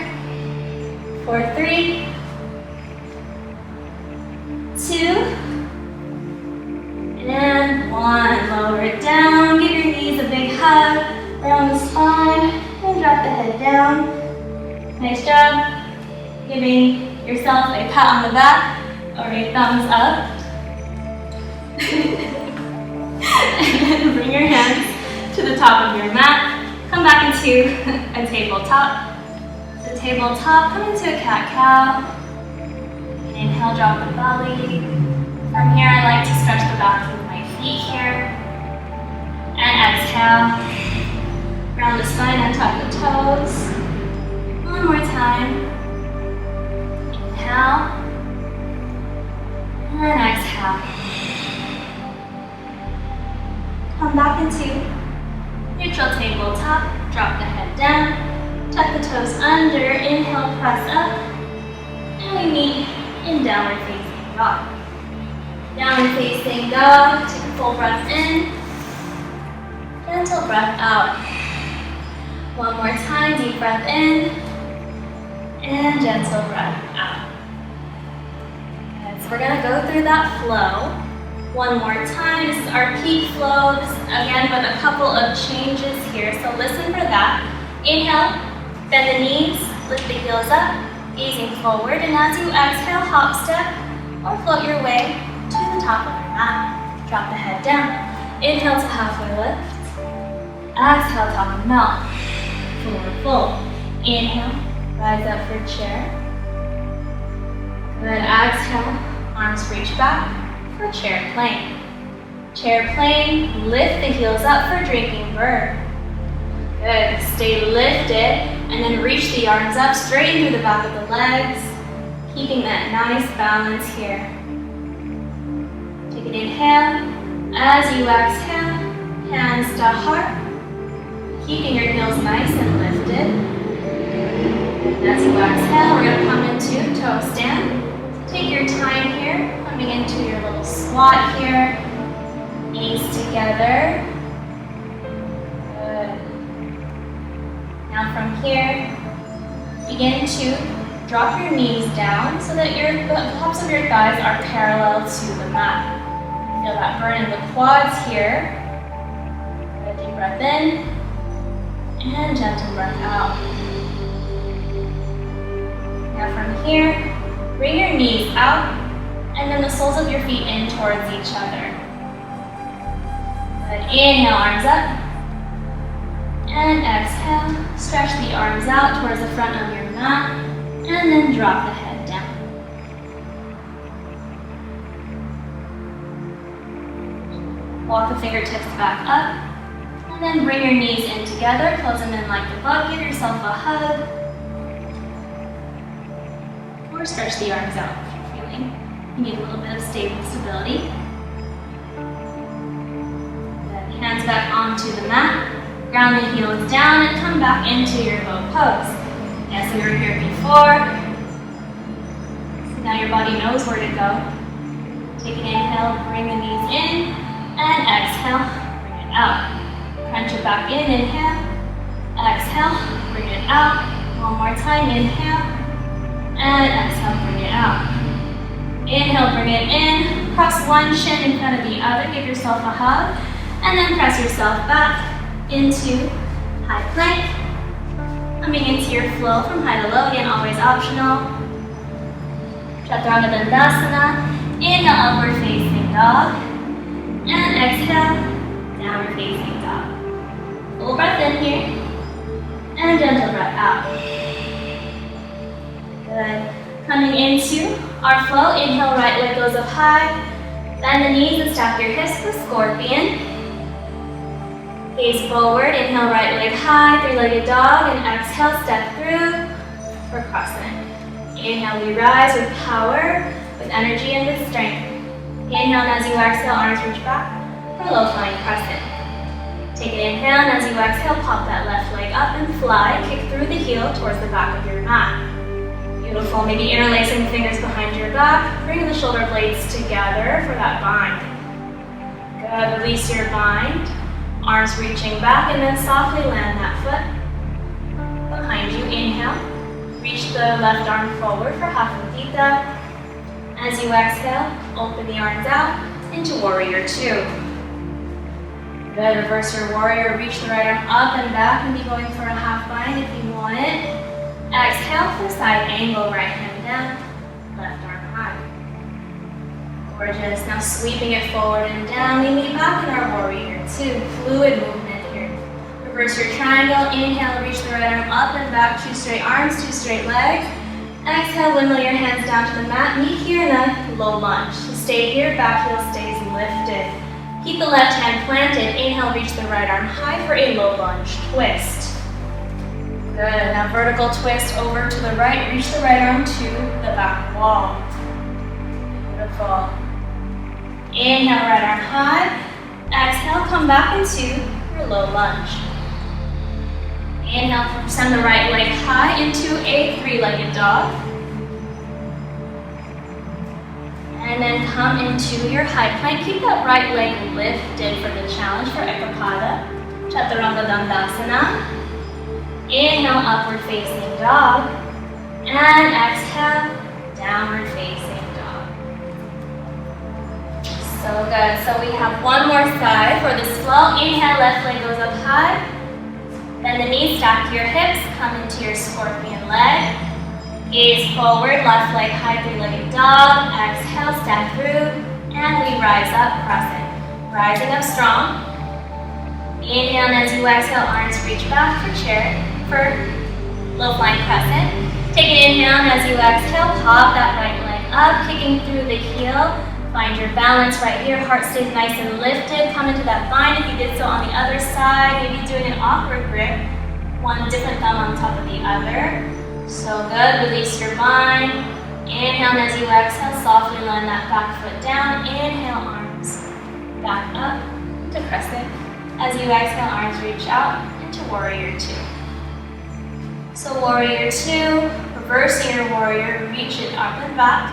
For 3, 2, and 1. Lower it down. Give your knees a big hug around the spine and drop the head down. Nice job. Giving yourself a pat on the back or a thumbs up. And bring your hands to the top of your mat. Come back into a tabletop. The tabletop, come into a cat-cow. Inhale, drop the belly. From here, I like to stretch the back of my feet here. And exhale. Round the spine and tuck the toes. One more time. Inhale. And exhale. Come back into neutral tabletop. Drop the head down. Tuck the toes under. Inhale, press up. And we meet in downward facing dog. Downward facing dog. Take a full breath in. Gentle breath out. One more time, deep breath in. And gentle breath out. Okay, so we're gonna go through that flow one more time. This is our peak flow. This is, again, with a couple of changes here. So listen for that. Inhale, bend the knees, lift the heels up, gazing forward. And as you exhale, hop step or float your way to the top of your mat. Drop the head down. Inhale to halfway lift. Exhale, top of melt. Forward fold. Inhale, rise up for chair. Good, exhale, arms reach back for chair plane. Chair plane, lift the heels up for drinking bird. Good, stay lifted and then reach the arms up, straighten through the back of the legs, keeping that nice balance here. Take an inhale. As you exhale, hands to heart, keeping your heels nice and lifted. As you exhale, we're going to come into toe stand. Take your time here, coming into your little squat here. Knees together. Good. Now from here, begin to drop your knees down so that the tops of your thighs are parallel to the mat. Feel that burn in the quads here. Good, deep breath in. And gentle breath out. Now from here, bring your knees out and then the soles of your feet in towards each other. Good. Inhale, arms up. And exhale, stretch the arms out towards the front of your mat and then drop the head down. Walk the fingertips back up. And then bring your knees in together, close them in like the bug, give yourself a hug. Or stretch the arms out if you're feeling you need a little bit of stability. Good. Hands back onto the mat, ground the heels down and come back into your boat pose. Yes, we were here before. So now your body knows where to go. Take an inhale, bring the knees in, and exhale, bring it out. Crunch it back in, inhale, exhale, bring it out. One more time, inhale, and exhale, bring it out. Inhale, bring it in, cross one shin in front of the other, give yourself a hug, and then press yourself back into high plank. Coming into your flow from high to low, again, always optional. Chaturanga Dandasana, inhale, upward facing dog, and exhale, downward facing dog. Full breath in here, and gentle breath out. Good. Coming into our flow, inhale, right leg goes up high, bend the knees and stack your hips for scorpion. Gaze forward, inhale, right leg high, three-legged dog, and exhale, step through for crescent. Inhale, we rise with power, with energy, and with strength. Inhale, and as you exhale, arms reach back for low flying crescent. Take an inhale, and as you exhale, pop that left leg up and fly. Kick through the heel towards the back of your mat. Beautiful. Maybe interlacing the fingers behind your back. Bring the shoulder blades together for that bind. Good. Release your bind. Arms reaching back, and then softly land that foot behind you. Inhale. Reach the left arm forward for half Mudita. As you exhale, open the arms out into Warrior Two. Good, reverse your warrior, reach the right arm up and back and be going for a half bind if you want it. Exhale for side angle, right hand down. Gorgeous. Now sweeping it forward and down. We meet back in our warrior two. Fluid movement here. Reverse your triangle. Inhale, reach the right arm up and back. 2 straight arms, 2 straight legs. Exhale, windmill your hands down to the mat. Meet here in a low lunge. So stay here, back heel stays lifted. Keep the left hand planted. Inhale, reach the right arm high for a low lunge. Twist. Good. Now vertical twist over to the right. Reach the right arm to the back wall. Beautiful. Inhale, right arm high. Exhale, come back into your low lunge. Inhale, send the right leg high into a 3-legged dog. And then come into your high plank. Keep that right leg lifted for the challenge for Ekapada. Chaturanga Dandasana. Inhale, upward facing dog. And exhale, downward facing dog. So good. So we have one more side for this flow. Inhale, left leg goes up high. Bend the knees, stack your hips, come into your scorpion leg. Gaze forward, left leg high, 3-legged dog. Exhale, step through, and we rise up, crescent. Rising up strong. Inhale, and as you exhale, arms reach back for chair, for low flying crescent. Take an inhale, and as you exhale, pop that right leg up, kicking through the heel. Find your balance right here. Heart stays nice and lifted. Come into that bind if you did so on the other side. Maybe doing an awkward grip. One different thumb on top of the other. So good. Release your bind. Inhale, and as you exhale, softly land that back foot down. Inhale, arms back up to crescent. As you exhale, arms reach out into warrior two. So warrior two, reversing your warrior, reach it up and back.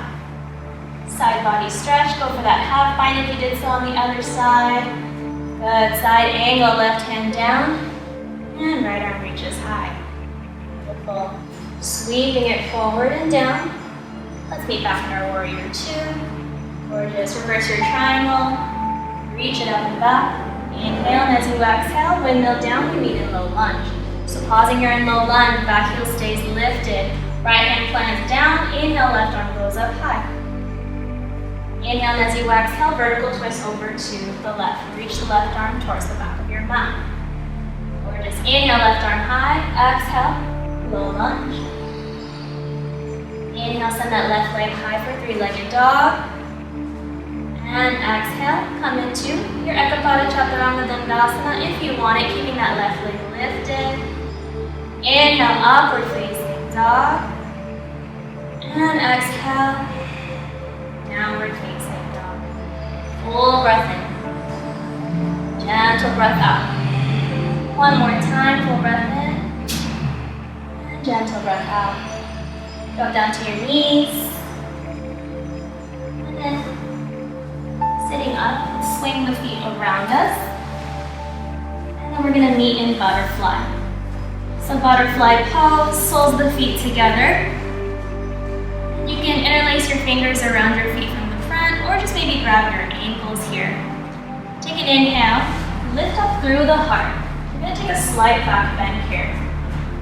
Side body stretch, go for that half bind if you did so on the other side. Good, side angle, left hand down, and right arm reaches high. Beautiful. Sweeping it forward and down. Let's meet back in our warrior two. Gorgeous, reverse your triangle, reach it up and back. Inhale, and as you exhale, windmill down, we meet in low lunge. So pausing here in low lunge, back heel stays lifted. Right hand plants down, inhale, left arm goes up high. Inhale, and as you exhale, vertical twist over to the left. Reach the left arm towards the back of your mat. Gorgeous. Inhale, left arm high. Exhale, low lunge. Inhale, send that left leg high for 3-legged dog. And exhale, come into your Ekapada Chaturanga Dandasana if you want it, keeping that left leg lifted. Inhale, upward facing dog. And exhale, downward facing dog. Full breath in. Gentle breath out. One more time, full breath in. And gentle breath out. Drop down to your knees. And then sitting up, swing the feet around us. And then we're going to meet in butterfly. So butterfly pose, soles of the feet together. You can interlace your fingers around your feet from the front, or just maybe grab your ankles here. Take an inhale, lift up through the heart. You're going to take a slight back bend here.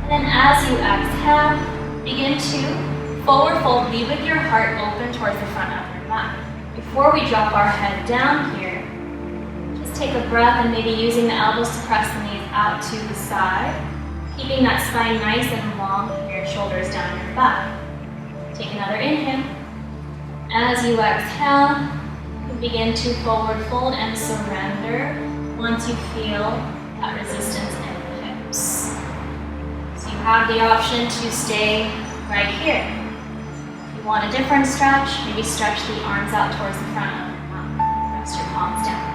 And then as you exhale, begin to forward fold, lead with your heart open towards the front of your mat. Before we drop our head down here, just take a breath and maybe using the elbows to press the knees out to the side, keeping that spine nice and long here, shoulders down your back. Take another inhale. As you exhale, you begin to forward fold and surrender once you feel that resistance in the hips. So you have the option to stay right here. If you want a different stretch, maybe stretch the arms out towards the front of your mat. Rest your palms down.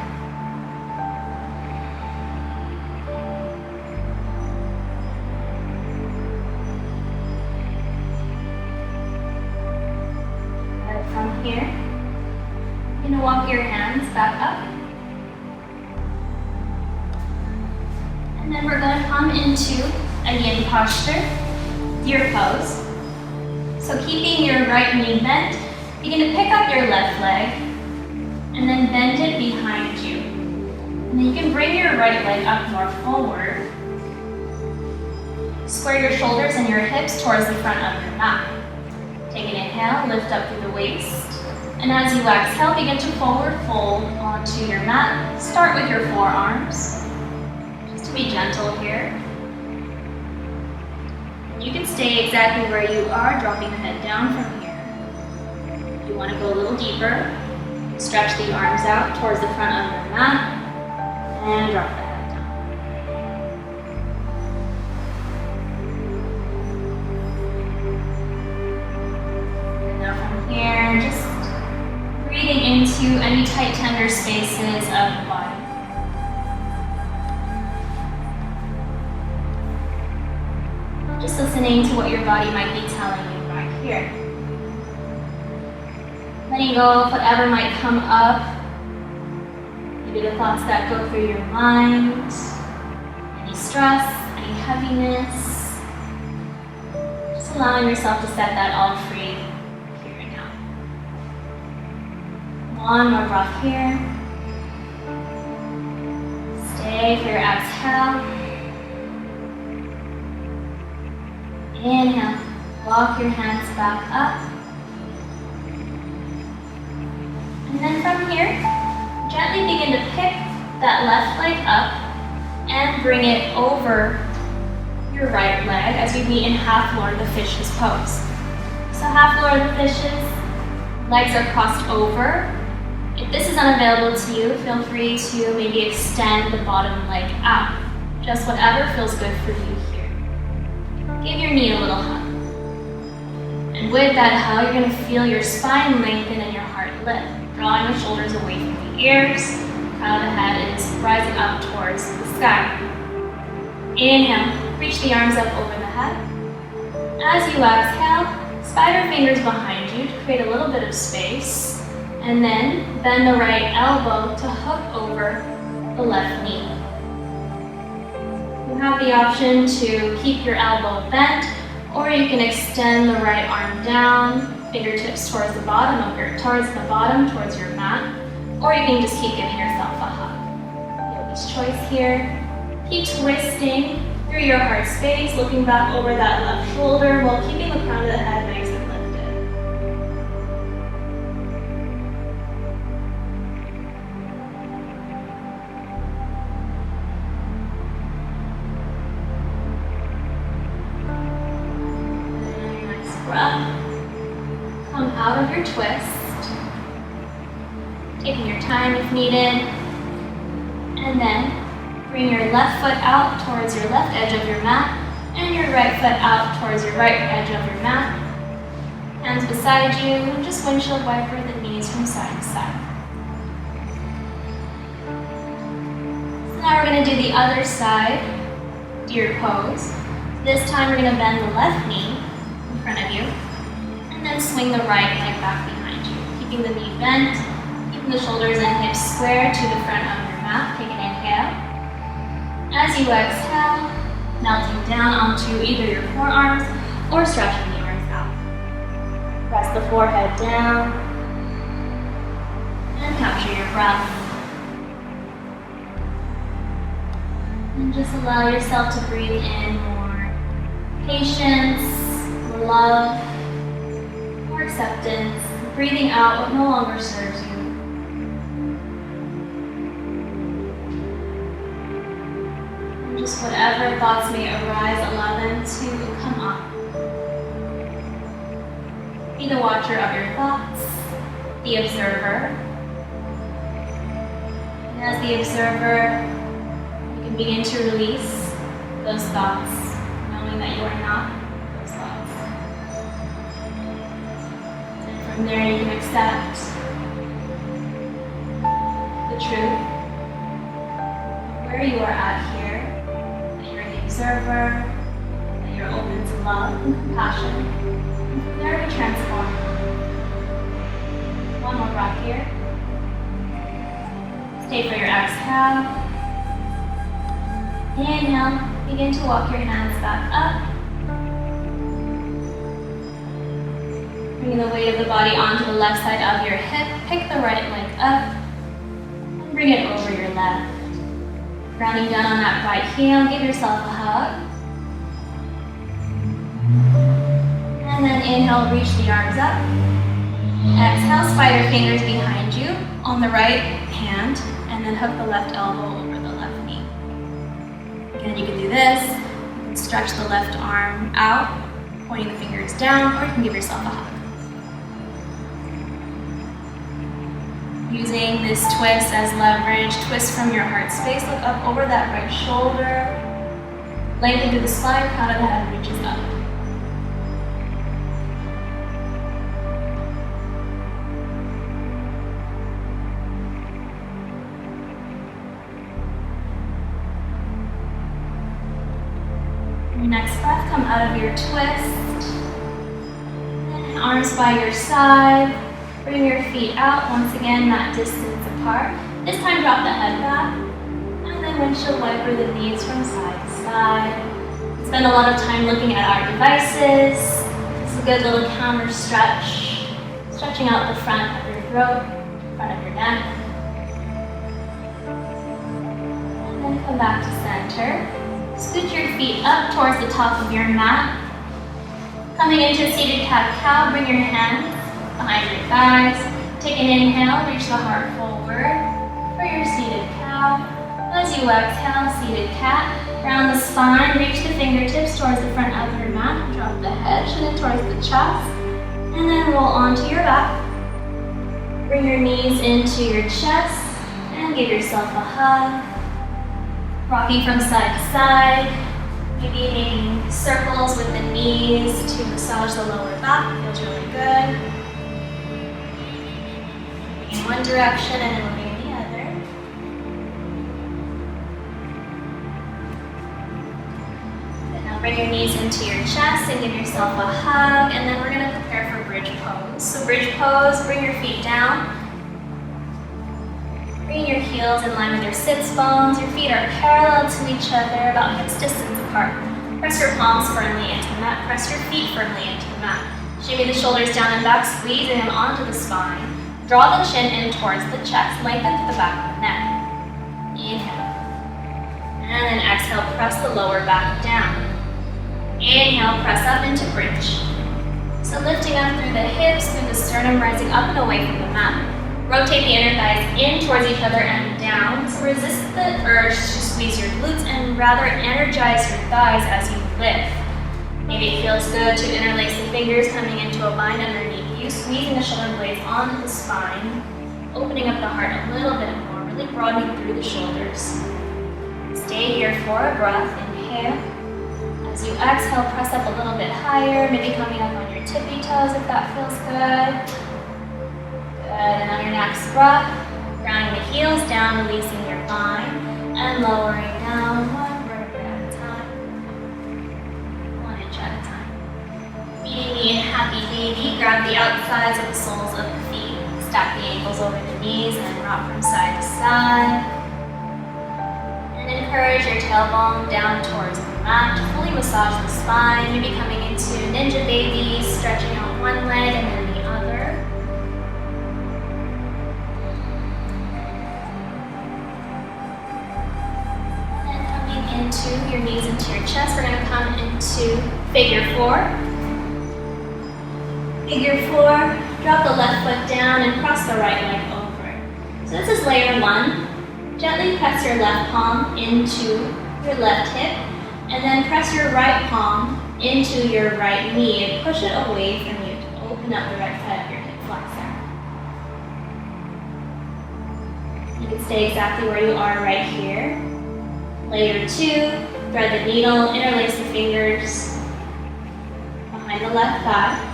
From here, you're going to walk your hands back up. And then we're going to come into a yin posture, deer pose. So keeping your right knee bent, you're going to pick up your left leg and then bend it behind you. And then you can bring your right leg up more forward. Square your shoulders and your hips towards the front of your mat. Take an inhale, lift up through the waist. And as you exhale, begin to forward fold onto your mat. Start with your forearms, just to be gentle here. You can stay exactly where you are, dropping the head down from here. If you want to go a little deeper, stretch the arms out towards the front of your mat and drop the head down. And now from here, just breathing into any tight, tender spaces of the body. Just listening to what your body might be telling you right here. Letting go of whatever might come up. Maybe the thoughts that go through your mind. Any stress, any heaviness. Just allowing yourself to set that all free here and now. One more breath here. Stay for your exhale. Inhale, walk your hands back up. And then from here, gently begin to pick that left leg up and bring it over your right leg as we meet in half Lord of the Fishes pose. So half Lord of the Fishes, legs are crossed over. If this is unavailable to you, feel free to maybe extend the bottom leg out. Just whatever feels good for you here. Give your knee a little hug. And with that hug, you're going to feel your spine lengthen and your heart lift, drawing the shoulders away from the ears. Crown of the head is rising up towards the sky. Inhale, reach the arms up over the head. As you exhale, spider fingers behind you to create a little bit of space. And then bend the right elbow to hook over the left knee. You have the option to keep your elbow bent, or you can extend the right arm down, fingertips towards the bottom towards your mat, or you can just keep giving yourself a hug. Yogi's choice here. Keep twisting through your heart space, looking back over that left shoulder while keeping the crown of the head nice and lifted. Come out of your twist, taking your time if needed, and then bring your left foot out towards your left edge of your mat, and your right foot out towards your right edge of your mat. Hands beside you, and just windshield wiper the knees from side to side. So now we're going to do the other side, deer pose. This time we're going to bend the left knee in front of you, and then swing the right leg back behind you, keeping the knee bent, keeping the shoulders and hips square to the front of your mat. Take an inhale. As you exhale, melting down onto either your forearms or stretching the arms out. Press the forehead down and capture your breath. And just allow yourself to breathe in more patience, more love, more acceptance, breathing out what no longer serves you. And just whatever thoughts may arise, allow them to come up. Be the watcher of your thoughts, the observer. And as the observer, you can begin to release those thoughts, knowing that you are not those thoughts. And from there you can accept the truth, where you are at here, that you're the observer, that you're open to love and compassion, and from there we transform. One more breath here. Stay for your exhale. Inhale, begin to walk your hands back up. Bringing the weight of the body onto the left side of your hip. Pick the right leg up and bring it over your left. Grounding down on that right heel, give yourself a hug. And then inhale, reach the arms up. Exhale, spider fingers behind you on the right hand, and then hook the left elbow over the left knee. Again, you can do this. You can stretch the left arm out, pointing the fingers down, or you can give yourself a hug. Using this twist as leverage, twist from your heart space, look up over that right shoulder, lengthen through the spine, crown of the head reaches up. Your next breath, come out of your twist, and arms by your side. Bring your feet out, once again, that distance apart. This time drop the head back, and then windshield wiper the knees from side to side. Spend a lot of time looking at our devices. It's a good little counter stretch, stretching out the front of your throat, front of your neck. And then come back to center. Scoot your feet up towards the top of your mat. Coming into a seated cat-cow, bring your hands behind your thighs. Take an inhale, reach the heart forward for your seated cow. As you exhale, seated cat. Round the spine, reach the fingertips towards the front of your mat. Drop the head, chin in towards the chest. And then roll onto your back. Bring your knees into your chest and give yourself a hug. Rocking from side to side. Maybe making circles with the knees to massage the lower back. Feels really good. In one direction and then moving in the other. And now bring your knees into your chest and give yourself a hug, and then we're going to prepare for bridge pose. So bridge pose, bring your feet down. Bring your heels in line with your sits bones. Your feet are parallel to each other, about hips distance apart. Press your palms firmly into the mat. Press your feet firmly into the mat. Shimmy the shoulders down and back, squeezing them onto the spine. Draw the chin in towards the chest, lengthen to the back of the neck. Inhale. And then exhale, press the lower back down. Inhale, press up into bridge. So lifting up through the hips, through the sternum, rising up and away from the mat. Rotate the inner thighs in towards each other and down. So resist the urge to squeeze your glutes and rather energize your thighs as you lift. Maybe it feels good to interlace the fingers coming into a bind underneath you, squeezing the shoulder blades onto the spine, opening up the heart a little bit more, really broadening through the shoulders. Stay here for a breath. Inhale. As you exhale, press up a little bit higher, maybe coming up on your tippy toes if that feels good. Good, and on your next breath, grounding the heels down, releasing your spine, and lowering down one vertebra at a time. 1 inch at a time. Meeting the happy baby, grab the outsides of the soles of the feet. Stack the ankles over the knees and rock from side to side. And encourage your tailbone down towards the mat to fully massage the spine. Maybe coming into ninja baby, stretching out one leg and then the other. And coming into your knees into your chest, we're going to come into figure four. Figure four, drop the left foot down and cross the right leg over. So this is layer one. Gently press your left palm into your left hip, and then press your right palm into your right knee and push it away from you to open up the right side of your hip flexor. You can stay exactly where you are right here. Layer two, thread the needle, interlace the fingers behind the left thigh.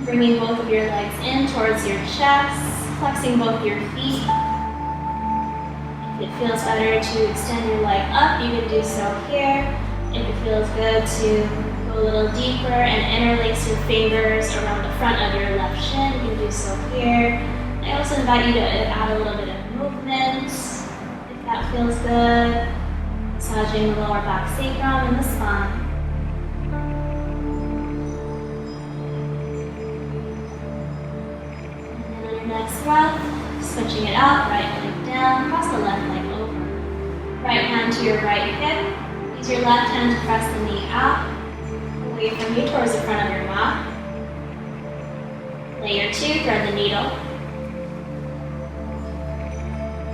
Bringing both of your legs in towards your chest, flexing both your feet. If it feels better to extend your leg up, you can do so here. If it feels good to go a little deeper and interlace your fingers around the front of your left shin, you can do so here. I also invite you to add a little bit of movement, if that feels good. Massaging the lower back sacrum and the spine. Next breath, switching it out, right leg down, cross the left leg over. Right hand to your right hip. Use your left hand to press the knee out, away from you towards the front of your mat. Layer 2, thread the needle.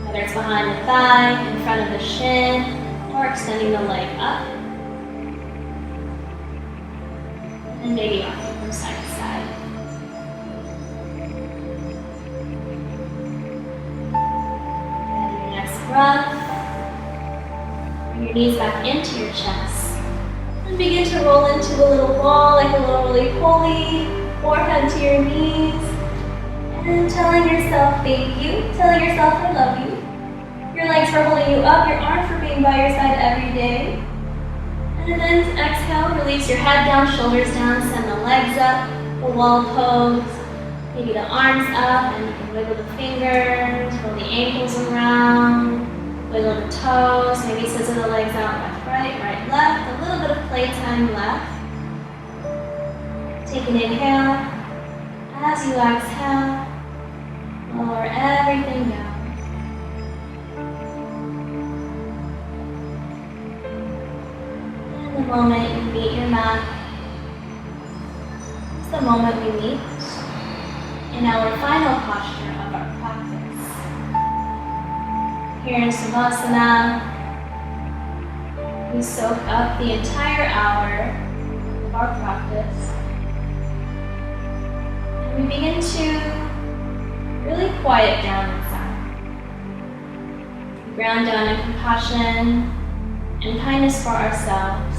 Whether it's behind the thigh, in front of the shin, or extending the leg up. And maybe rocking from side to side. And your next breath. Bring your knees back into your chest. And begin to roll into a little ball, like a little roly-poly. Forehead to your knees. And telling yourself thank you. Telling yourself I love you. Your legs for holding you up. Your arms for being by your side every day. And then exhale, release your head down, shoulders down, send the legs up, the wall pose. Maybe the arms up, and you can wiggle the fingers, roll the ankles around, wiggle the toes, maybe scissor the legs out, left, right, left. A little bit of playtime left. Take an inhale. As you exhale, lower everything down. And the moment you meet your mat, it's the moment we meet in our final posture of our practice. Here in Savasana, we soak up the entire hour of our practice. And we begin to really quiet down inside. We ground down in compassion and kindness for ourselves.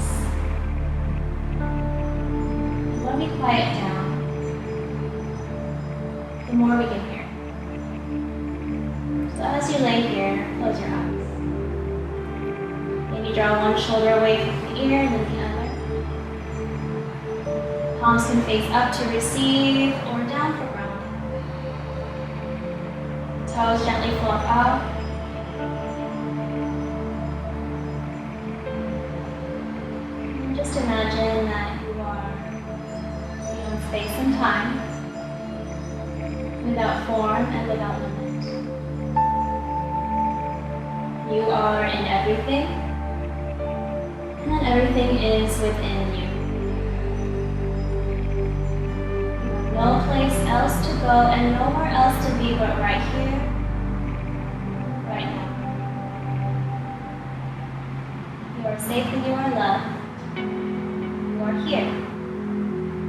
And when we quiet down, the more we can hear. So as you lay here, close your eyes. Maybe draw one shoulder away from the ear and then the other. Palms can face up to receive or down for grounding. Toes gently flop out. And just imagine that you are in space and time, without form and without limit. You are in everything, and then everything is within you. You have no place else to go and nowhere else to be but right here, right now. You are safe and you are loved. You are here.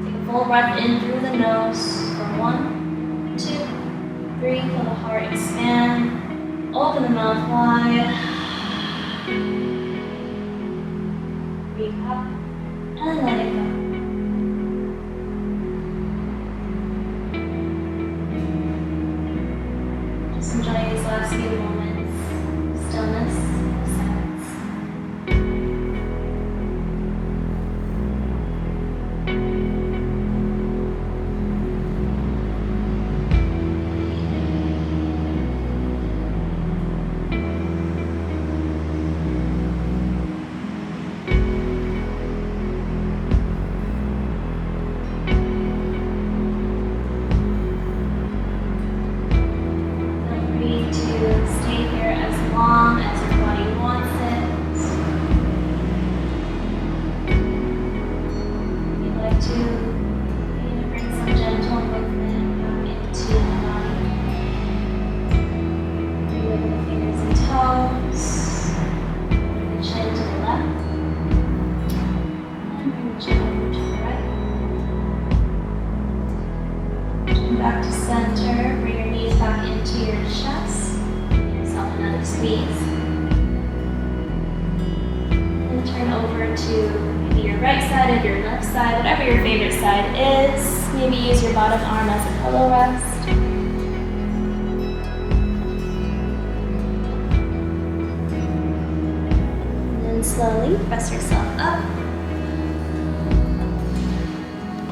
Take a full breath in through the nose for 1, 2, 3, feel the heart expand. Open the mouth wide. Breathe up and let it go. Just enjoy these last few moments of stillness and silence. Back to center, bring your knees back into your chest. Give yourself another squeeze. And turn over to maybe your right side or your left side, whatever your favorite side is. Maybe use your bottom arm as a pillow rest. And then slowly press yourself up.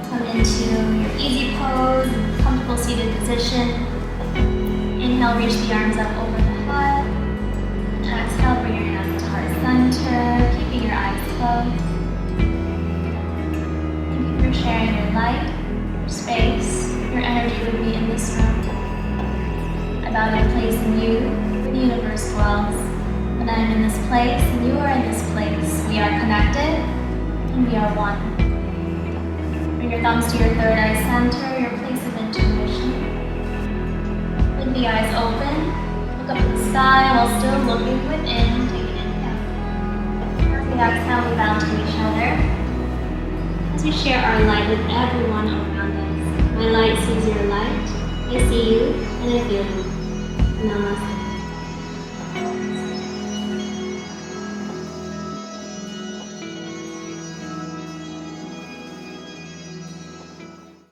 Come into your easy pose, comfortable seated position. Inhale, reach the arms up over the head. Exhale, bring your hands to heart center, keeping your eyes closed. Thank you for sharing your light, your space, your energy with me in this room. I bow my place in you, where the universe dwells. When I am in this place and you are in this place, we are connected and we are one. Bring your thumbs to your third eye center, your place of intuition. intuition. With the eyes open, look up at the sky while still looking within. Take an inhale. As we exhale, we bow to each other. As we share our light with everyone around us. My light sees your light. I see you and I feel you. Namaste.